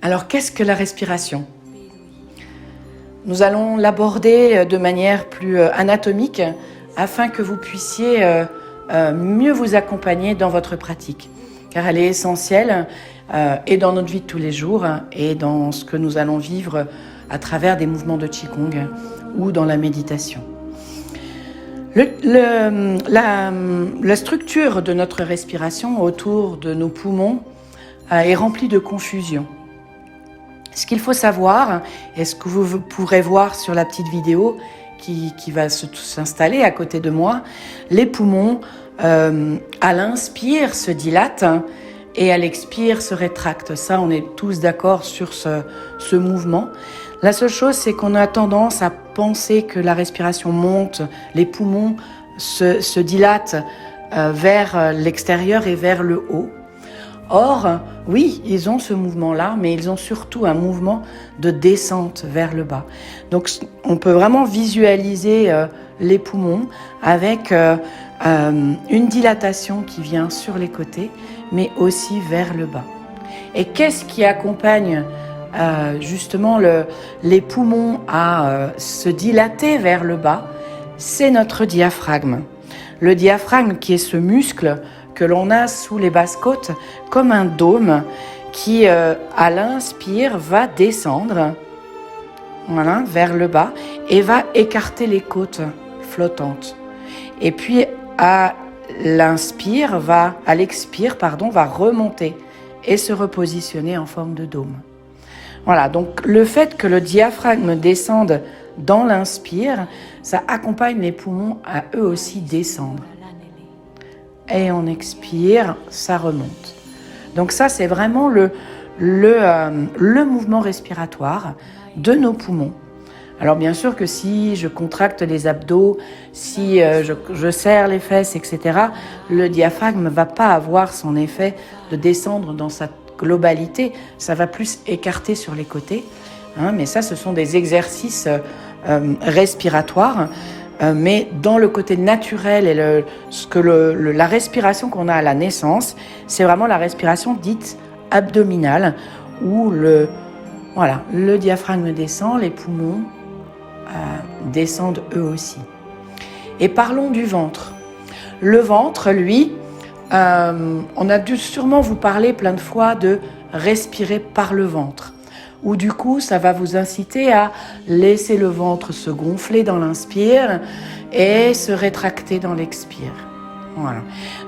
Alors, qu'est-ce que la respiration? Nous allons l'aborder de manière plus anatomique afin que vous puissiez mieux vous accompagner dans votre pratique. Car elle est essentielle et dans notre vie de tous les jours et dans ce que nous allons vivre à travers des mouvements de Qigong ou dans la méditation. La structure de notre respiration autour de nos poumons est remplie de confusion. Ce qu'il faut savoir, et ce que vous pourrez voir sur la petite vidéo qui va s'installer à côté de moi, les poumons, à l'inspire, se dilatent et à l'expire, se rétractent. Ça, on est tous d'accord sur ce mouvement. La seule chose, c'est qu'on a tendance à penser que la respiration monte, les poumons se dilatent vers l'extérieur et vers le haut. Or, oui, ils ont ce mouvement-là, mais ils ont surtout un mouvement de descente vers le bas. Donc, on peut vraiment visualiser les poumons avec une dilatation qui vient sur les côtés, mais aussi vers le bas. Et qu'est-ce qui accompagne justement les poumons à se dilater vers le bas? C'est notre diaphragme. Le diaphragme qui est ce muscle que l'on a sous les basses côtes comme un dôme qui, à l'inspire, va descendre vers le bas et va écarter les côtes flottantes. Et puis, à l'expire, va remonter et se repositionner en forme de dôme. Voilà, donc le fait que le diaphragme descende dans l'inspire, ça accompagne les poumons à eux aussi descendre. Et on expire, ça remonte. Donc ça, c'est vraiment le mouvement respiratoire de nos poumons. Alors bien sûr que si je contracte les abdos, si je serre les fesses, etc., le diaphragme ne va pas avoir son effet de descendre dans sa globalité. Ça va plus écarter sur les côtés. Mais ça, ce sont des exercices respiratoires. Mais dans le côté naturel et la respiration qu'on a à la naissance, c'est vraiment la respiration dite abdominale où le diaphragme descend, les poumons descendent eux aussi. Et parlons du ventre. Le ventre, lui, on a dû sûrement vous parler plein de fois de respirer par le ventre. Où du coup, ça va vous inciter à laisser le ventre se gonfler dans l'inspire et se rétracter dans l'expire. Voilà.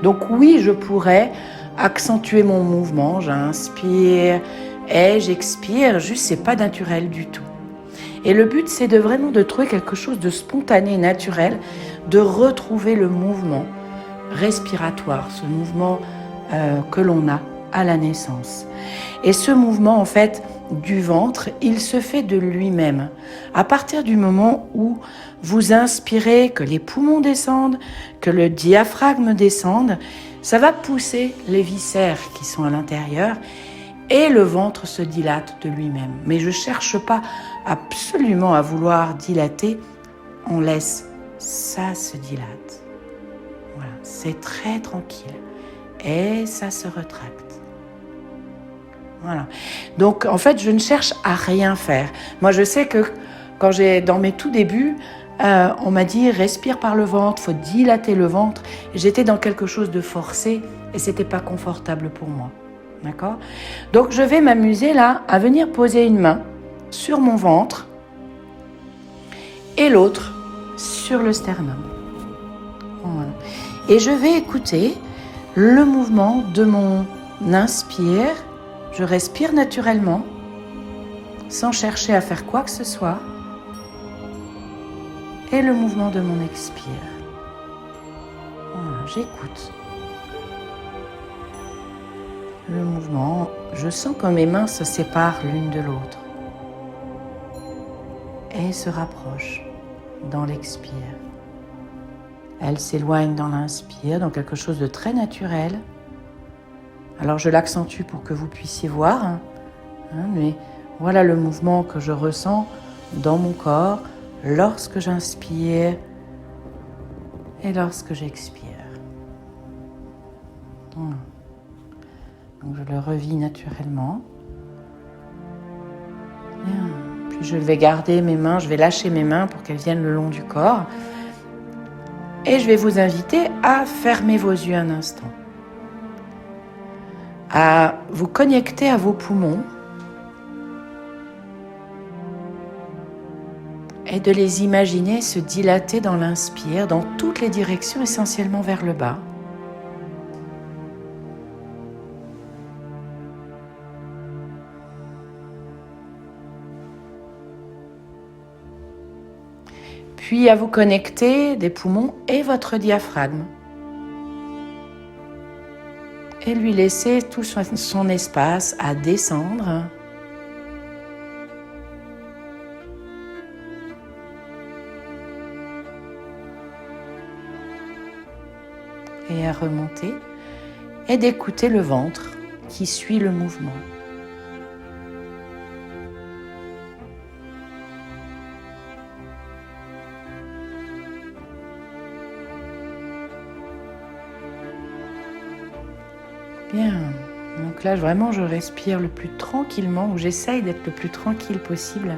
Donc oui, je pourrais accentuer mon mouvement, j'inspire et j'expire, juste c'est pas naturel du tout. Et le but, c'est vraiment de trouver quelque chose de spontané, naturel, de retrouver le mouvement respiratoire, ce mouvement que l'on a à la naissance. Et ce mouvement, en fait, du ventre, il se fait de lui-même. À partir du moment où vous inspirez, que les poumons descendent, que le diaphragme descende, ça va pousser les viscères qui sont à l'intérieur et le ventre se dilate de lui-même. Mais je ne cherche pas absolument à vouloir dilater, on laisse ça se dilate. Voilà, c'est très tranquille et ça se rétracte. Voilà. Donc, en fait, je ne cherche à rien faire. Moi, je sais que dans mes tout débuts, on m'a dit respire par le ventre, faut dilater le ventre. J'étais dans quelque chose de forcé et c'était pas confortable pour moi. D'accord ? Donc, je vais m'amuser là à venir poser une main sur mon ventre et l'autre sur le sternum. Voilà. Et je vais écouter le mouvement de mon inspire. Je respire naturellement, sans chercher à faire quoi que ce soit. Et le mouvement de mon expire. Voilà, j'écoute. Le mouvement, je sens que mes mains se séparent l'une de l'autre. Et se rapprochent dans l'expire. Elles s'éloignent dans l'inspire, dans quelque chose de très naturel. Alors je l'accentue pour que vous puissiez voir, mais voilà le mouvement que je ressens dans mon corps lorsque j'inspire et lorsque j'expire. Donc je le revis naturellement. Puis je vais garder mes mains, je vais lâcher mes mains pour qu'elles viennent le long du corps. Et je vais vous inviter à fermer vos yeux un instant, à vous connecter à vos poumons et de les imaginer se dilater dans l'inspire, dans toutes les directions, essentiellement vers le bas. Puis à vous connecter des poumons et votre diaphragme. Et lui laisser tout son espace à descendre. Et à remonter. Et d'écouter le ventre qui suit le mouvement. Bien, donc là vraiment je respire le plus tranquillement, ou j'essaye d'être le plus tranquille possible,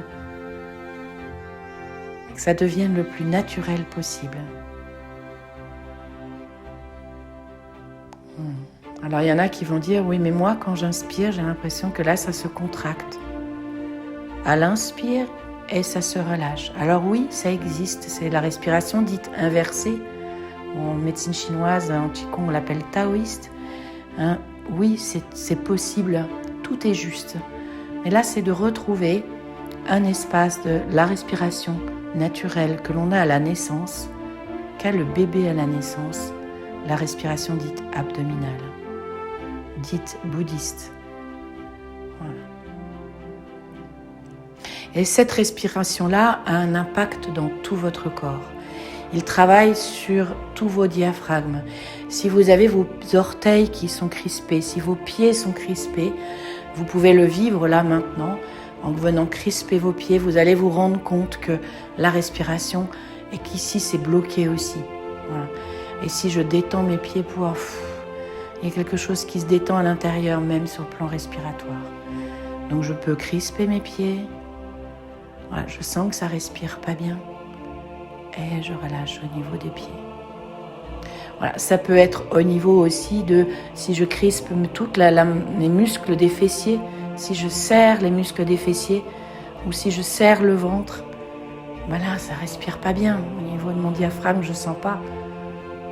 que ça devienne le plus naturel possible. Alors il y en a qui vont dire, oui mais moi quand j'inspire, j'ai l'impression que là ça se contracte. À l'inspire et ça se relâche. Alors oui, ça existe, c'est la respiration dite inversée, en médecine chinoise, en Qigong on l'appelle taoïste. Hein, oui, c'est possible, tout est juste. Mais là, c'est de retrouver un espace de la respiration naturelle que l'on a à la naissance, qu'a le bébé à la naissance, la respiration dite abdominale, dite bouddhiste. Voilà. Et cette respiration-là a un impact dans tout votre corps. Il travaille sur tous vos diaphragmes. Si vous avez vos orteils qui sont crispés, si vos pieds sont crispés, vous pouvez le vivre là maintenant. En venant crisper vos pieds, vous allez vous rendre compte que la respiration et qu'ici c'est bloqué aussi. Voilà. Et si je détends mes pieds, il y a quelque chose qui se détend à l'intérieur même sur le plan respiratoire. Donc je peux crisper mes pieds. Voilà, je sens que ça respire pas bien. Et je relâche au niveau des pieds. Voilà, ça peut être au niveau aussi de, si je crispe toutes les muscles des fessiers, si je serre les muscles des fessiers, ou si je serre le ventre, ben là, ça respire pas bien. Au niveau de mon diaphragme, je sens pas.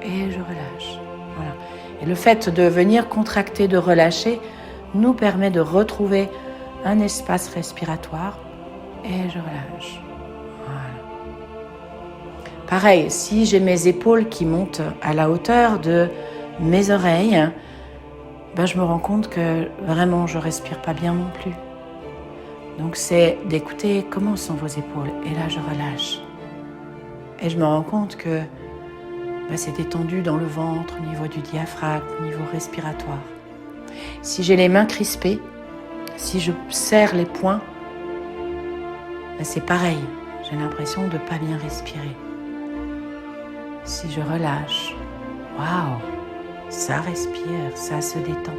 Et je relâche. Voilà. Et le fait de venir contracter, de relâcher, nous permet de retrouver un espace respiratoire. Et je relâche. Pareil, si j'ai mes épaules qui montent à la hauteur de mes oreilles, ben je me rends compte que vraiment je respire pas bien non plus. Donc c'est d'écouter comment sont vos épaules. Et là je relâche. Et je me rends compte que ben c'est détendu dans le ventre, au niveau du diaphragme, au niveau respiratoire. Si j'ai les mains crispées, si je serre les poings, ben c'est pareil. J'ai l'impression de ne pas bien respirer. Si je relâche, waouh, ça respire, ça se détend.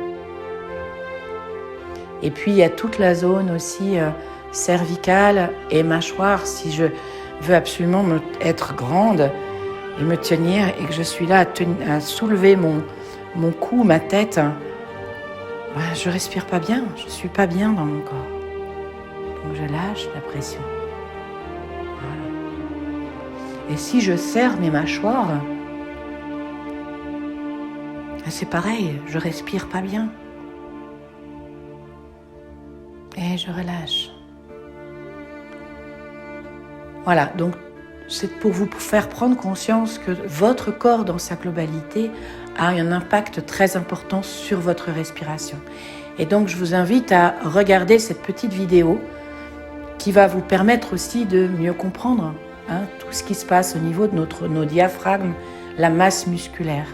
Et puis il y a toute la zone aussi cervicale et mâchoire. Si je veux absolument être grande et me tenir et que je suis là à soulever mon cou, ma tête, ben, je respire pas bien, je suis pas bien dans mon corps. Donc je lâche la pression. Et si je serre mes mâchoires, c'est pareil, je respire pas bien. Et je relâche. Voilà, donc c'est pour vous faire prendre conscience que votre corps dans sa globalité a un impact très important sur votre respiration. Et donc je vous invite à regarder cette petite vidéo qui va vous permettre aussi de mieux comprendre tout ce qui se passe au niveau de nos diaphragmes, la masse musculaire.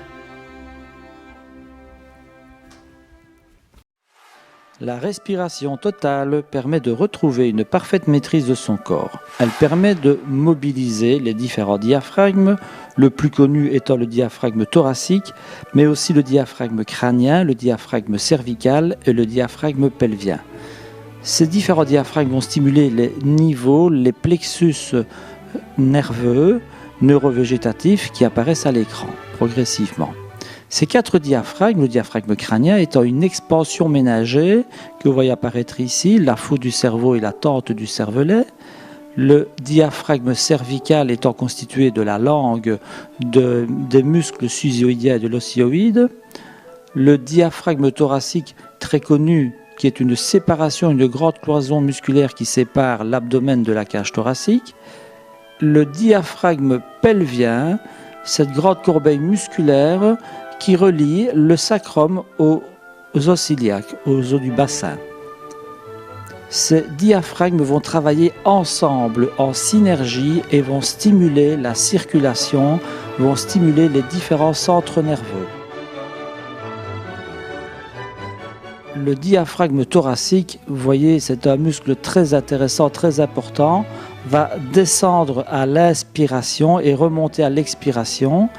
La respiration totale permet de retrouver une parfaite maîtrise de son corps. Elle permet de mobiliser les différents diaphragmes, le plus connu étant le diaphragme thoracique, mais aussi le diaphragme crânien, le diaphragme cervical et le diaphragme pelvien. Ces différents diaphragmes vont stimuler les niveaux, les plexus nerveux, neurovégétatifs qui apparaissent à l'écran progressivement. Ces 4 diaphragmes, le diaphragme crânien étant une expansion ménagée que vous voyez apparaître ici, la fosse du cerveau et la tente du cervelet, le diaphragme cervical étant constitué de la langue, des muscles susioïdiens et de l'osioïde, le diaphragme thoracique très connu qui est une séparation, une grande cloison musculaire qui sépare l'abdomen de la cage thoracique, le diaphragme pelvien, cette grande corbeille musculaire qui relie le sacrum aux os iliaques, aux os du bassin. Ces diaphragmes vont travailler ensemble, en synergie, et vont stimuler la circulation, vont stimuler les différents centres nerveux. Le diaphragme thoracique, vous voyez, c'est un muscle très intéressant, très important, va descendre à l'inspiration et remonter à l'expiration.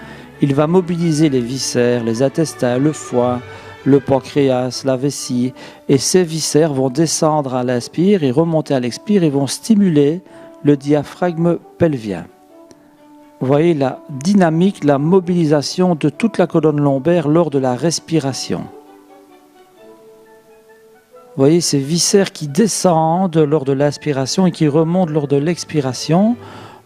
Il va mobiliser les viscères, les intestins, le foie, le pancréas, la vessie, et ces viscères vont descendre à l'inspire et remonter à l'expire et vont stimuler le diaphragme pelvien. Vous voyez la dynamique, la mobilisation de toute la colonne lombaire lors de la respiration. Vous voyez ces viscères qui descendent lors de l'inspiration et qui remontent lors de l'expiration.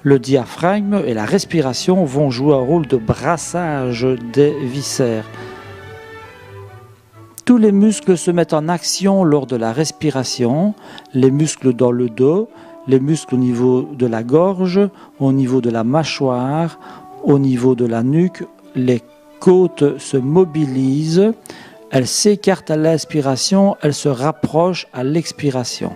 Le diaphragme et la respiration vont jouer un rôle de brassage des viscères. Tous les muscles se mettent en action lors de la respiration, les muscles dans le dos, les muscles au niveau de la gorge, au niveau de la mâchoire, au niveau de la nuque, les côtes se mobilisent, elles s'écartent à l'inspiration, elles se rapprochent à l'expiration.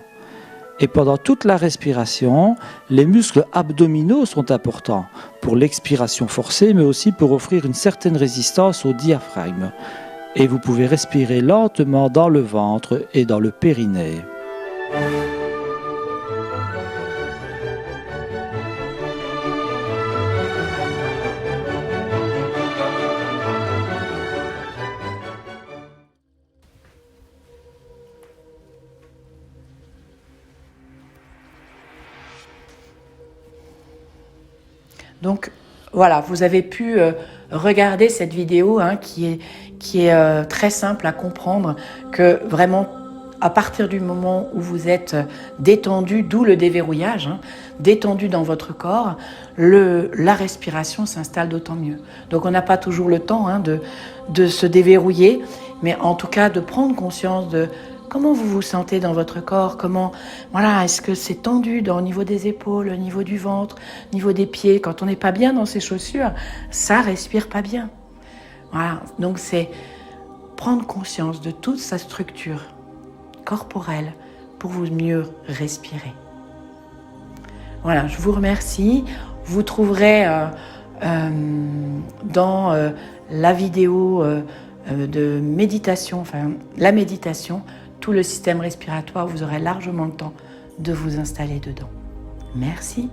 Et pendant toute la respiration, les muscles abdominaux sont importants pour l'expiration forcée, mais aussi pour offrir une certaine résistance au diaphragme. Et vous pouvez respirer lentement dans le ventre et dans le périnée. Donc voilà, vous avez pu regarder cette vidéo qui est très simple à comprendre, que vraiment à partir du moment où vous êtes détendu, d'où le déverrouillage, détendu dans votre corps, la respiration s'installe d'autant mieux. Donc on n'a pas toujours le temps de se déverrouiller, mais en tout cas de prendre conscience de comment vous vous sentez dans votre corps, est-ce que c'est tendu au niveau des épaules, au niveau du ventre, au niveau des pieds. Quand on n'est pas bien dans ses chaussures, ça respire pas bien. Voilà, donc c'est prendre conscience de toute sa structure corporelle pour vous mieux respirer. Voilà, je vous remercie. Vous trouverez dans la vidéo de méditation, la méditation, tout le système respiratoire, vous aurez largement le temps de vous installer dedans. Merci.